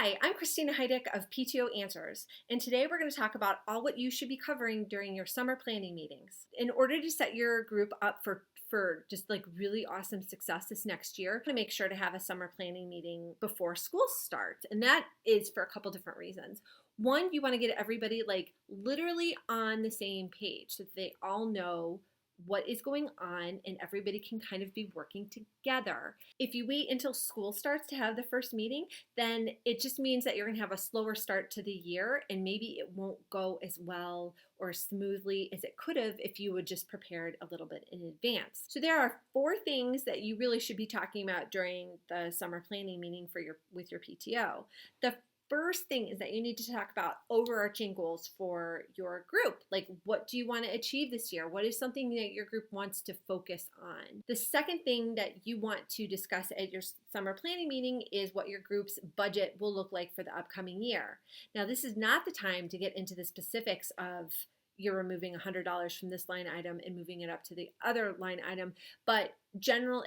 Hi, I'm Christina Heidick of PTO Answers, and today we're going to talk about all what you should be covering during your summer planning meetings. In order to set your group up for just like really awesome success this next year, to make sure to have a summer planning meeting before school starts, and that is for a couple different reasons. One, you want to get everybody like literally on the same page so that they all know what is going on and everybody can kind of be working together. If you wait until school starts to have the first meeting, then it just means that you're going to have a slower start to the year and maybe it won't go as well or smoothly as it could have if you would just prepared a little bit in advance. So there are 4 things that you really should be talking about during the summer planning meeting with your PTO. The first thing is that you need to talk about overarching goals for your group. Like, what do you want to achieve this year? What is something that your group wants to focus on? The second thing that you want to discuss at your summer planning meeting is what your group's budget will look like for the upcoming year. Now, this is not the time to get into the specifics of you're removing $100 from this line item and moving it up to the other line item, but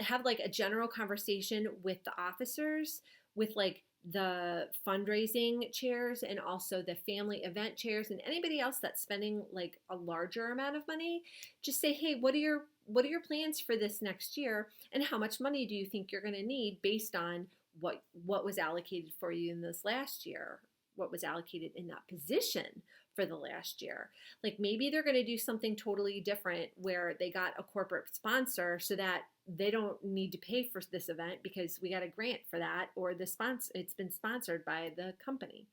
have like a general conversation with the officers, with like the fundraising chairs and also the family event chairs and anybody else that's spending like a larger amount of money. Just say, hey, what are your plans for this next year, and how much money do you think you're going to need based on what was allocated for you in this last year, what was allocated in that position for the last year. Like maybe they're going to do something totally different where they got a corporate sponsor so that they don't need to pay for this event because we got a grant for that, or it's been sponsored by the company.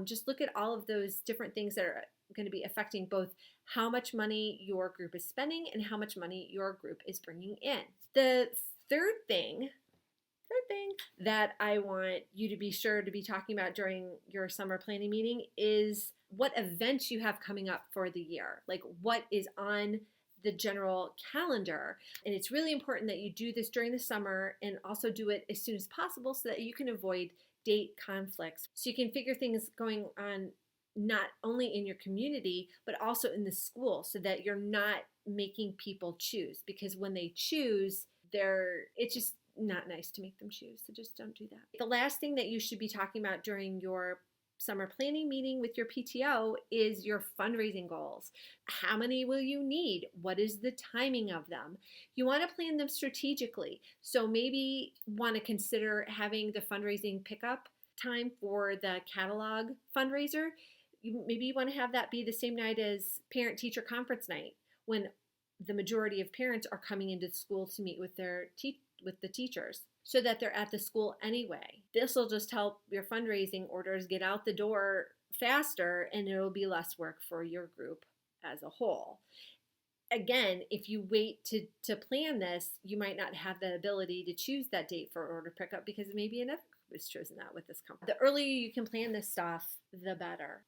Just look at all of those different things that are going to be affecting both how much money your group is spending and how much money your group is bringing in. The third thing that I want you to be sure to be talking about during your summer planning meeting is what events you have coming up for the year. Like what is on the general calendar. And it's really important that you do this during the summer and also do it as soon as possible so that you can avoid date conflicts. So you can figure things going on not only in your community, but also in the school so that you're not making people choose, because when they choose, it's just not nice to make them choose. So just don't do that. The last thing that you should be talking about during your summer planning meeting with your PTO is your fundraising goals. How many will you need? What is the timing of them? You want to plan them strategically. So maybe want to consider having the fundraising pickup time for the catalog fundraiser. Maybe you want to have that be the same night as parent-teacher conference night, when the majority of parents are coming into the school to meet with with the teachers, so that they're at the school anyway. This will just help your fundraising orders get out the door faster, and it'll be less work for your group as a whole. Again, if you wait to plan this, you might not have the ability to choose that date for order pickup because maybe another group has chosen that with this company. The earlier you can plan this stuff, the better.